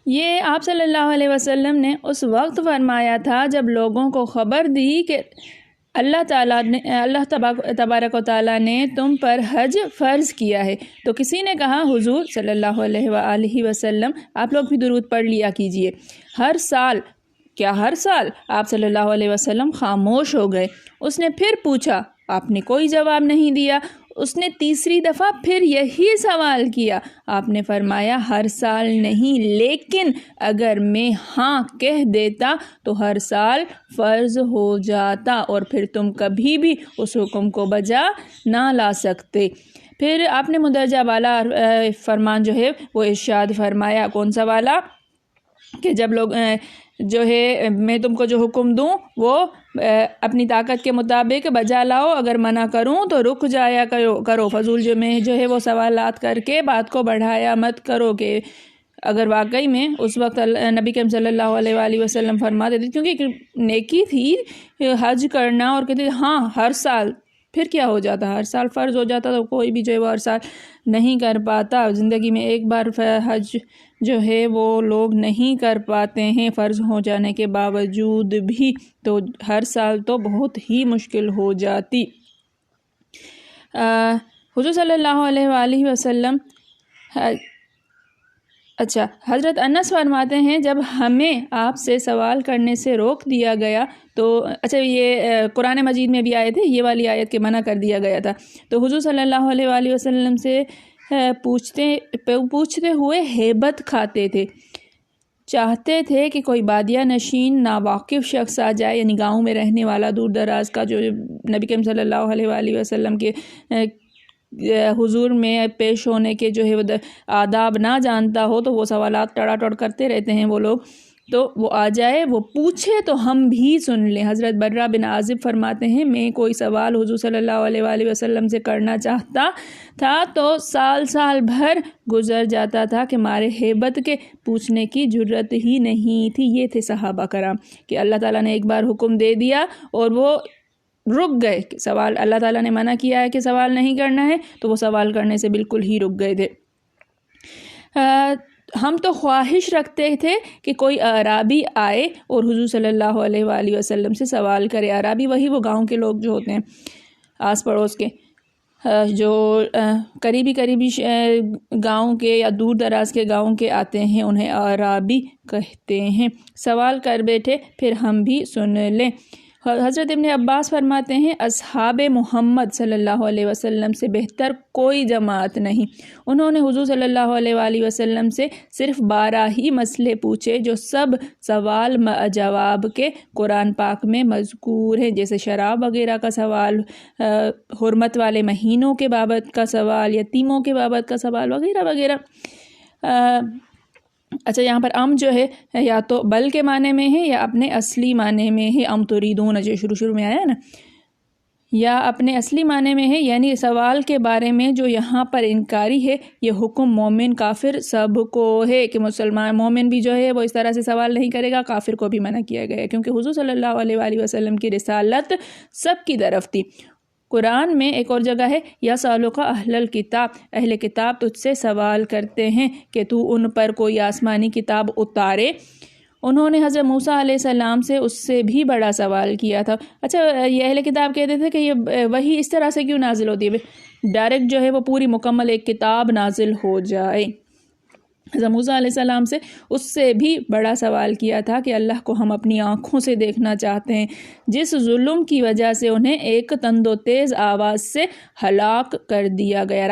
یہ آپ صلی اللہ علیہ وسلم نے اس وقت فرمایا تھا جب لوگوں کو خبر دی کہ اللہ تبارک و تعالیٰ نے تم پر حج فرض کیا ہے، تو کسی نے کہا حضور صلی اللہ علیہ وآلہ وسلم آپ لوگ بھی درود پڑھ لیا کیجئے، ہر سال؟ کیا ہر سال؟ آپ صلی اللہ علیہ وسلم خاموش ہو گئے۔ اس نے پھر پوچھا، آپ نے کوئی جواب نہیں دیا۔ اس نے تیسری دفعہ پھر یہی سوال کیا۔ آپ نے فرمایا ہر سال نہیں، لیکن اگر میں ہاں کہہ دیتا تو ہر سال فرض ہو جاتا اور پھر تم کبھی بھی اس حکم کو بجا نہ لا سکتے۔ پھر آپ نے مندرجہ بالا فرمان جو ہے وہ ارشاد فرمایا، کون سا والا؟ کہ جب لوگ جو ہے میں تم کو جو حکم دوں وہ اپنی طاقت کے مطابق بجا لاؤ، اگر منع کروں تو رک جایا کرو، فضول جو ہے وہ سوالات کر کے بات کو بڑھایا مت کرو۔ کہ اگر واقعی میں اس وقت نبی کریم صلی اللہ علیہ وآلہ وسلم فرماتے تھے، کیونکہ نیکی تھی حج کرنا، اور کہتے ہاں ہر سال، پھر کیا ہو جاتا؟ ہر سال فرض ہو جاتا تو کوئی بھی جو ہے وہ ہر سال نہیں کر پاتا۔ زندگی میں ایک بار حج جو ہے وہ لوگ نہیں کر پاتے ہیں فرض ہو جانے کے باوجود بھی، تو ہر سال تو بہت ہی مشکل ہو جاتی۔ حضور صلی اللہ علیہ وآلہ وسلم حضرت انس فرماتے ہیں جب ہمیں آپ سے سوال کرنے سے روک دیا گیا تو یہ قرآن مجید میں بھی آیت ہے، یہ والی آیت کے منع کر دیا گیا تھا، تو حضور صلی اللہ علیہ وآلہ وسلم سے پوچھتے ہوئے ہیبت کھاتے تھے، چاہتے تھے کہ کوئی بادیہ نشین ناواقف شخص آ جائے، یعنی گاؤں میں رہنے والا، دور دراز کا، جو نبی کریم صلی اللہ علیہ وآلہ وسلم کے حضور میں پیش ہونے کے جو ہے وہ آداب نہ جانتا ہو، تو وہ سوالات ٹڑا ٹڑ کرتے رہتے ہیں وہ لوگ، تو وہ آ جائے، وہ پوچھے تو ہم بھی سن لیں۔ حضرت برہ بن عازب فرماتے ہیں میں کوئی سوال حضور صلی اللہ علیہ وآلہ وسلم سے کرنا چاہتا تھا تو سال بھر گزر جاتا تھا کہ مارے ہیبت کے پوچھنے کی جرت ہی نہیں تھی۔ یہ تھے صحابہ کرام کہ اللہ تعالیٰ نے ایک بار حکم دے دیا اور وہ رک گئے، سوال اللہ تعالیٰ نے منع کیا ہے کہ سوال نہیں کرنا ہے تو وہ سوال کرنے سے بالکل ہی رک گئے تھے۔ ہم تو خواہش رکھتے تھے کہ کوئی اعرابی آئے اور حضور صلی اللہ علیہ وآلہ وسلم سے سوال کرے۔ اعرابی وہی وہ گاؤں کے لوگ جو ہوتے ہیں آس پڑوس کے، جو قریبی گاؤں کے یا دور دراز کے گاؤں کے آتے ہیں، انہیں اعرابی کہتے ہیں۔ سوال کر بیٹھے پھر ہم بھی سن لیں۔ حضرت ابن عباس فرماتے ہیں اصحاب محمد صلی اللہ علیہ وسلم سے بہتر کوئی جماعت نہیں۔ انہوں نے حضور صلی اللہ علیہ وآلہ وسلم سے صرف 12 ہی مسئلے پوچھے جو سب سوال جواب کے قرآن پاک میں مذکور ہیں، جیسے شراب وغیرہ کا سوال، حرمت والے مہینوں کے بابت کا سوال، یتیموں کے بابت کا سوال وغیرہ وغیرہ۔ یہاں پر ام جو ہے یا تو بل کے معنی میں ہے یا اپنے اصلی معنی میں ہے، ام تریدون جو شروع میں آیا ہے نا، یا اپنے اصلی معنی میں ہے، یعنی سوال کے بارے میں جو یہاں پر انکاری ہے یہ حکم مومن کافر سب کو ہے کہ مسلمان مومن بھی جو ہے وہ اس طرح سے سوال نہیں کرے گا، کافر کو بھی منع کیا گیا ہے، کیونکہ حضور صلی اللہ علیہ وآلہ وسلم کی رسالت سب کی طرف تھی۔ قرآن میں ایک اور جگہ ہے یسألک اہل الکتاب، اہل کتاب تجھ سے سوال کرتے ہیں کہ تو ان پر کوئی آسمانی کتاب اتارے۔ انہوں نے حضرت موسیٰ علیہ السلام سے اس سے بھی بڑا سوال کیا تھا۔ یہ اہل کتاب کہتے تھے کہ یہ وحی اس طرح سے کیوں نازل ہوتی ہے، ڈائریکٹ جو ہے وہ پوری مکمل ایک کتاب نازل ہو جائے۔ حضرت موسیٰ علیہ السلام سے اس سے بھی بڑا سوال کیا تھا کہ اللہ کو ہم اپنی آنکھوں سے دیکھنا چاہتے ہیں، جس ظلم کی وجہ سے انہیں ایک تند و تیز آواز سے ہلاک کر دیا گیا۔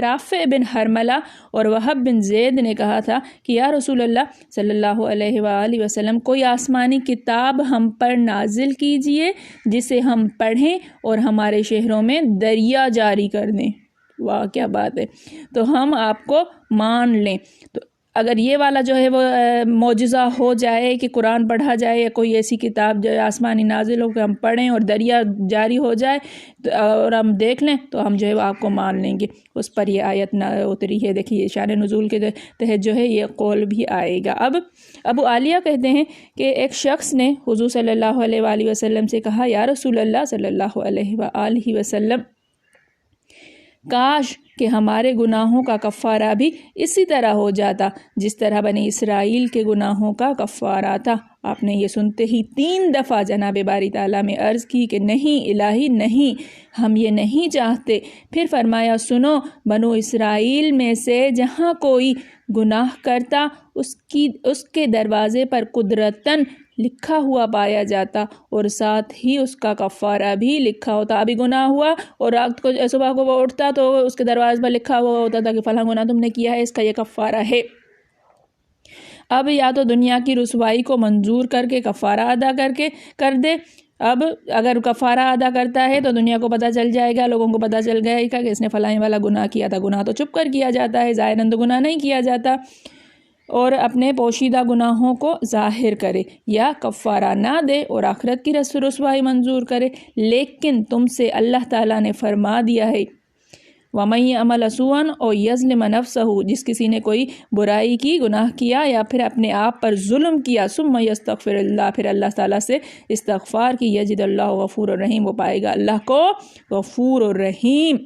رافع بن حرملہ اور وہب بن زید نے کہا تھا کہ یا رسول اللہ صلی اللہ علیہ وآلہ وسلم کوئی آسمانی کتاب ہم پر نازل کیجئے جسے ہم پڑھیں اور ہمارے شہروں میں دریا جاری کر دیں۔ واہ کیا بات ہے، تو ہم آپ کو مان لیں۔ تو اگر یہ والا جو ہے وہ معجزہ ہو جائے کہ قرآن پڑھا جائے یا کوئی ایسی کتاب جو آسمانی نازل ہو کہ ہم پڑھیں اور دریا جاری ہو جائے اور ہم دیکھ لیں تو ہم جو ہے وہ آپ کو مان لیں گے، اس پر یہ آیت نہ اتری ہے۔ دیکھیے شان نزول کے تحت جو ہے یہ قول بھی آئے گا۔ اب ابو عالیہ کہتے ہیں کہ ایک شخص نے حضور صلی اللہ علیہ وآلہ وسلم سے کہا یا رسول اللہ صلی اللہ علیہ وآلہ وسلم کاش کہ ہمارے گناہوں کا کفارہ بھی اسی طرح ہو جاتا جس طرح بنی اسرائیل کے گناہوں کا کفارہ تھا۔ آپ نے یہ سنتے ہی 3 دفعہ جناب باری تعالیٰ میں عرض کی کہ نہیں الہی نہیں، ہم یہ نہیں چاہتے۔ پھر فرمایا سنو، بنو اسرائیل میں سے جہاں کوئی گناہ کرتا اس کے دروازے پر قدرتاً لکھا ہوا پایا جاتا اور ساتھ ہی اس کا کفارہ بھی لکھا ہوتا۔ ابھی گناہ ہوا اور رات کو صبح کو وہ اٹھتا تو اس کے دروازے پر لکھا ہوا ہوتا تھا کہ فلاں گناہ تم نے کیا ہے، اس کا یہ کفارہ ہے۔ اب یا تو دنیا کی رسوائی کو منظور کر کے کفارہ ادا کر دے۔ اب اگر کفارہ ادا کرتا ہے تو دنیا کو پتہ چل جائے گا، لوگوں کو پتہ چل جائے گا کہ اس نے فلاں والا گناہ کیا تھا۔ گناہ تو چھپ کر کیا جاتا ہے، ظاہراً تو گناہ نہیں کیا جاتا۔ اور اپنے پوشیدہ گناہوں کو ظاہر کرے یا کفارہ نہ دے اور آخرت کی رسوائی منظور کرے۔ لیکن تم سے اللہ تعالیٰ نے فرما دیا ہے وَمَن يَعْمَلْ سُوءًا أَوْ يَظْلِمْ نَفْسَهُ، جس کسی نے کوئی برائی کی، گناہ کیا یا پھر اپنے آپ پر ظلم کیا، ثُمَّ يَسْتَغْفِرِ اللَّهَ، پھر اللہ تعالیٰ سے استغفار کی، یجد اللہ غفور الرحیم، وہ پائے گا اللہ کو غفور الرحیم۔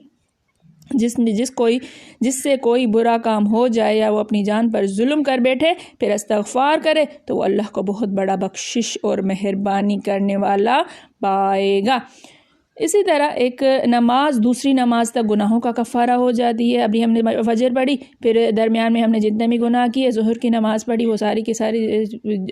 جس سے کوئی برا کام ہو جائے یا وہ اپنی جان پر ظلم کر بیٹھے پھر استغفار کرے تو وہ اللہ کو بہت بڑا بخشش اور مہربانی کرنے والا پائے گا۔ اسی طرح ایک نماز دوسری نماز تک گناہوں کا کفارہ ہو جاتی ہے۔ ابھی ہم نے فجر پڑھی، پھر درمیان میں ہم نے جتنے بھی گناہ کیے، ظہر کی نماز پڑھی، وہ ساری کی ساری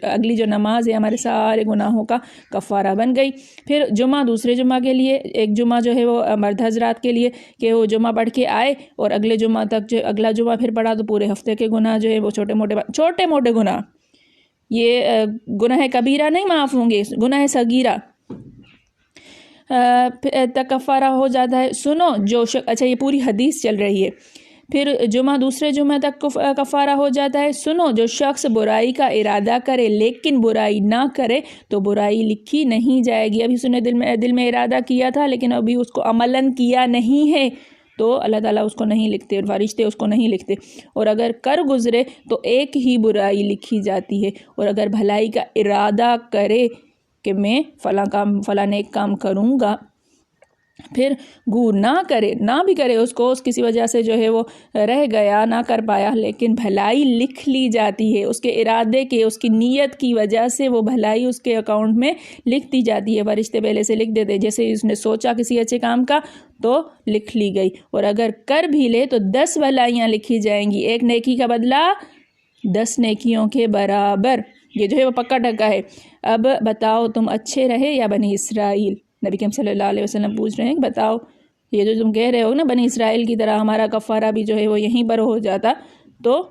اگلی جو نماز ہے ہمارے سارے گناہوں کا کفارہ بن گئی۔ پھر جمعہ دوسرے جمعہ کے لیے، ایک جمعہ جو ہے وہ مرد حضرات کے لیے کہ وہ جمعہ پڑھ کے آئے اور اگلے جمعہ تک جو اگلا جمعہ پھر پڑھا تو پورے ہفتے کے گناہ جو ہے وہ چھوٹے موٹے گناہ، یہ گناہ کبیرہ نہیں معاف ہوں گے، گناہ صغیرہ تک کفارہ ہو جاتا ہے۔ سنو جو اچھا یہ پوری حدیث چل رہی ہے۔ پھر جمعہ دوسرے جمعہ تک کفارہ ہو جاتا ہے۔ سنو جو شخص برائی کا ارادہ کرے لیکن برائی نہ کرے تو برائی لکھی نہیں جائے گی۔ ابھی اس نے دل میں ارادہ کیا تھا لیکن ابھی اس کو عملاً کیا نہیں ہے تو اللہ تعالیٰ اس کو نہیں لکھتے اور فرشتے اس کو نہیں لکھتے۔ اور اگر کر گزرے تو ایک ہی برائی لکھی جاتی ہے، اور اگر بھلائی کا ارادہ کرے کہ میں فلاں نیک کام کروں گا، پھر گور نہ بھی کرے، اس کو اس کسی وجہ سے جو ہے وہ رہ گیا، نہ کر پایا، لیکن بھلائی لکھ لی جاتی ہے، اس کے ارادے کے، اس کی نیت کی وجہ سے وہ بھلائی اس کے اکاؤنٹ میں لکھ دی جاتی ہے۔ فرشتے پہلے سے لکھ دیتے، جیسے اس نے سوچا کسی اچھے کام کا تو لکھ لی گئی، اور اگر کر بھی لے تو 10 بھلائیاں لکھی جائیں گی، ایک نیکی کا بدلہ 10 نیکیوں کے برابر۔ یہ جو ہے وہ پکا ٹکا ہے۔ اب بتاؤ تم اچھے رہے یا بنی اسرائیل؟ نبی کریم صلی اللہ علیہ وسلم پوچھ رہے ہیں کہ بتاؤ یہ جو تم کہہ رہے ہو نا بنی اسرائیل کی طرح ہمارا کفارہ بھی جو ہے وہ یہیں پر ہو جاتا تو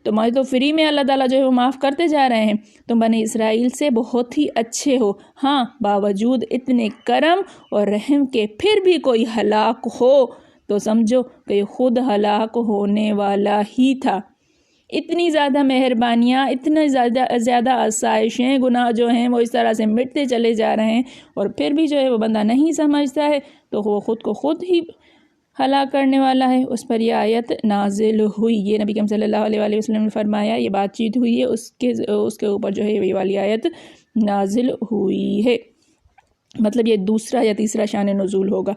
تمہیں تو فری میں اللہ تعالیٰ جو ہے وہ معاف کرتے جا رہے ہیں، تم بنی اسرائیل سے بہت ہی اچھے ہو، ہاں باوجود اتنے کرم اور رحم کے پھر بھی کوئی ہلاک ہو تو سمجھو کہ خود ہلاک ہونے والا ہی تھا۔ اتنی زیادہ مہربانیاں، اتنے زیادہ آسائشیں، گناہ جو ہیں وہ اس طرح سے مٹتے چلے جا رہے ہیں، اور پھر بھی جو ہے وہ بندہ نہیں سمجھتا ہے تو وہ خود کو خود ہی ہلاک کرنے والا ہے۔ اس پر یہ آیت نازل ہوئی، یہ نبی کریم صلی اللہ علیہ وسلم نے فرمایا، یہ بات چیت ہوئی ہے، اس کے اوپر جو ہے یہ والی آیت نازل ہوئی ہے۔ مطلب یہ دوسرا یا تیسرا شان نزول ہوگا۔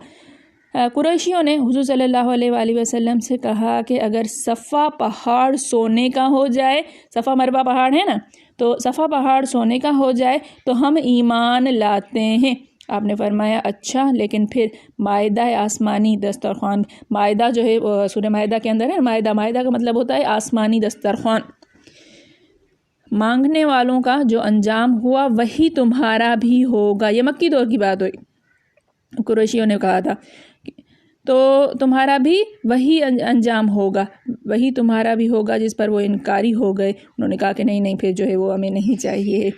قریشیوں نے حضور صلی اللہ علیہ وآلہ وسلم سے کہا کہ اگر صفا پہاڑ سونے کا ہو جائے، صفا مروہ پہاڑ ہے نا، تو صفا پہاڑ سونے کا ہو جائے تو ہم ایمان لاتے ہیں۔ آپ نے فرمایا اچھا، لیکن پھر مائدہ آسمانی دسترخوان، مائدہ جو ہے سورہ مائدہ کے اندر ہے، مائدہ کا مطلب ہوتا ہے آسمانی دسترخوان، مانگنے والوں کا جو انجام ہوا وہی تمہارا بھی ہوگا۔ یہ مکی دور کی بات ہوئی، قریشیوں نے کہا تھا تو تمہارا بھی وہی انجام ہوگا، وہی تمہارا بھی ہوگا، جس پر وہ انکاری ہو گئے۔ انہوں نے کہا کہ نہیں پھر جو ہے وہ ہمیں نہیں چاہیے،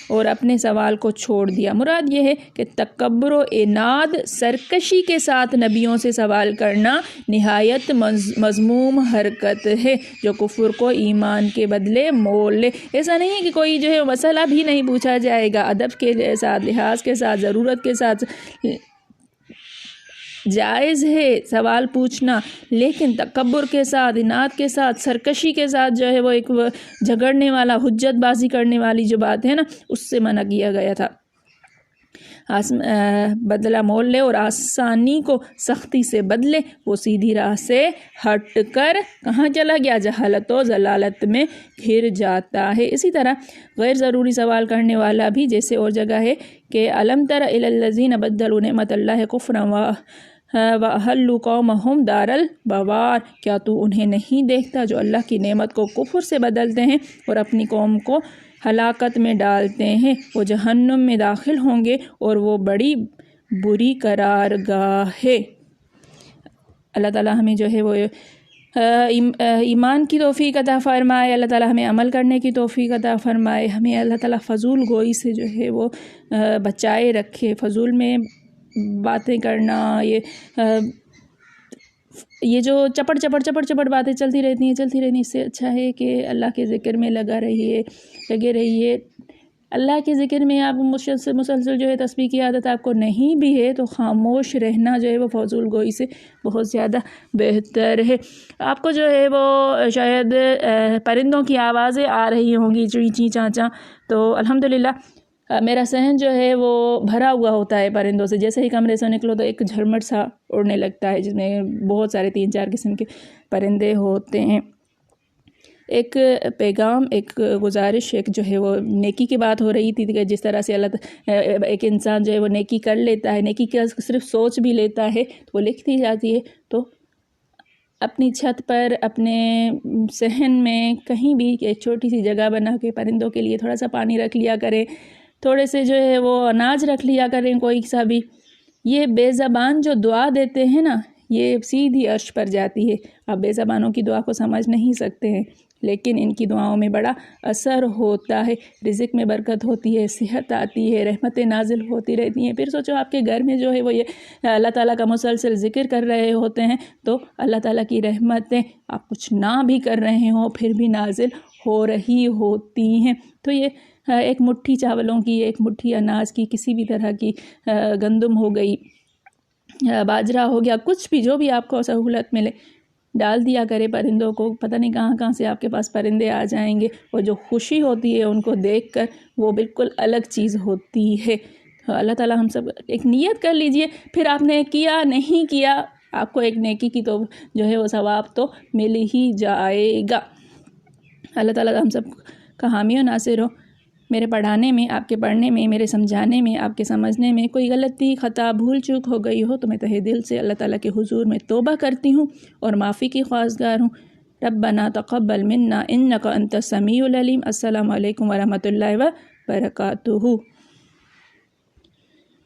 اور اپنے سوال کو چھوڑ دیا۔ مراد یہ ہے کہ تکبر و عناد، سرکشی کے ساتھ نبیوں سے سوال کرنا نہایت مذموم حرکت ہے جو کفر کو ایمان کے بدلے مول لے۔ ایسا نہیں ہے کہ کوئی جو ہے مسئلہ بھی نہیں پوچھا جائے گا، ادب کے ساتھ، لحاظ کے ساتھ، ضرورت کے ساتھ جائز ہے سوال پوچھنا، لیکن تکبر کے ساتھ، عناد کے ساتھ، سرکشی کے ساتھ جو ہے وہ ایک جھگڑنے والا، حجت بازی کرنے والی جو بات ہے نا، اس سے منع کیا گیا تھا۔ بدلہ مول لے اور آسانی کو سختی سے بدلے، وہ سیدھی راہ سے ہٹ کر کہاں چلا گیا؟ جہالت و ضلالت میں گھر جاتا ہے۔ اسی طرح غیر ضروری سوال کرنے والا بھی، جیسے اور جگہ ہے کہ الم تر الی الذین بدلوا نعمت اللہ کفرا وَأَحَلُّوا قَوْمَهُمْ دَارَ الْبَوَارِ، کیا تو انہیں نہیں دیکھتا جو اللہ کی نعمت کو کفر سے بدلتے ہیں اور اپنی قوم کو ہلاکت میں ڈالتے ہیں؟ وہ جہنم میں داخل ہوں گے اور وہ بڑی بری قرارگاہ ہے۔ اللہ تعالیٰ ہمیں جو ہے وہ ایمان کی توفیق عطا فرمائے، اللہ تعالیٰ ہمیں عمل کرنے کی توفیق عطا فرمائے، ہمیں اللہ تعالیٰ فضول گوئی سے جو ہے وہ بچائے رکھے۔ فضول میں باتیں کرنا، یہ جو چپڑ باتیں چلتی رہتی ہیں، اس سے اچھا ہے کہ اللہ کے ذکر میں لگے رہیے۔ اللہ کے ذکر میں آپ مسلسل جو ہے تسبیح کی عادت آپ کو نہیں بھی ہے تو خاموش رہنا جو ہے وہ فضول گوئی سے بہت زیادہ بہتر ہے۔ آپ کو جو ہے وہ شاید پرندوں کی آوازیں آ رہی ہوں گی، چوئی چی چاں چاں، تو الحمدللہ میرا صحن جو ہے وہ بھرا ہوا ہوتا ہے پرندوں سے۔ جیسے ہی کمرے سے نکلو تو ایک جھرمٹ سا اڑنے لگتا ہے، جس میں بہت سارے 3-4 قسم کے پرندے ہوتے ہیں۔ ایک پیغام، ایک گزارش، ایک جو ہے وہ نیکی کی بات ہو رہی تھی کہ جس طرح سے ایک انسان جو ہے وہ نیکی کر لیتا ہے، نیکی کا صرف سوچ بھی لیتا ہے تو وہ لکھتی جاتی ہے۔ تو اپنی چھت پر، اپنے صحن میں، کہیں بھی ایک چھوٹی سی جگہ بنا کے پرندوں کے لیے تھوڑا سا پانی رکھ لیا کریں، تھوڑے سے جو ہے وہ اناج رکھ لیا کریں کوئی سا بھی۔ یہ بے زبان جو دعا دیتے ہیں نا، یہ سیدھی عرش پر جاتی ہے۔ آپ بے زبانوں کی دعا کو سمجھ نہیں سکتے ہیں، لیکن ان کی دعاؤں میں بڑا اثر ہوتا ہے، رزق میں برکت ہوتی ہے، صحت آتی ہے، رحمتیں نازل ہوتی رہتی ہیں۔ پھر سوچو آپ کے گھر میں جو ہے وہ یہ اللہ تعالیٰ کا مسلسل ذکر کر رہے ہوتے ہیں تو اللہ تعالیٰ کی رحمتیں آپ کچھ نہ بھی کر رہے ہوں پھر بھی نازل ہو رہی ہوتی ہیں۔ تو یہ ایک مٹھی چاولوں کی، ایک مٹھی اناج کی، کسی بھی طرح کی گندم ہو گئی، باجرہ ہو گیا، کچھ بھی جو بھی آپ کو سہولت ملے ڈال دیا کرے پرندوں کو۔ پتہ نہیں کہاں کہاں سے آپ کے پاس پرندے آ جائیں گے، اور جو خوشی ہوتی ہے ان کو دیکھ کر وہ بالکل الگ چیز ہوتی ہے۔ اللہ تعالیٰ ہم سب ایک نیت کر لیجئے، پھر آپ نے کیا نہیں کیا، آپ کو ایک نیکی کی تو جو ہے وہ ثواب تو مل ہی جائے گا۔ اللہ تعالیٰ ہم سب کا حامی و ناصر ہو۔ میرے پڑھانے میں، آپ کے پڑھنے میں، میرے سمجھانے میں، آپ کے سمجھنے میں کوئی غلطی، خطا، بھول چوک ہو گئی ہو تو میں تہہ دل سے اللہ تعالیٰ کے حضور میں توبہ کرتی ہوں اور معافی کی خواستگار ہوں۔ ربنا تقبل منا انک انت السمیع العلیم۔ السلام علیکم ورحمۃ اللہ وبرکاتہ۔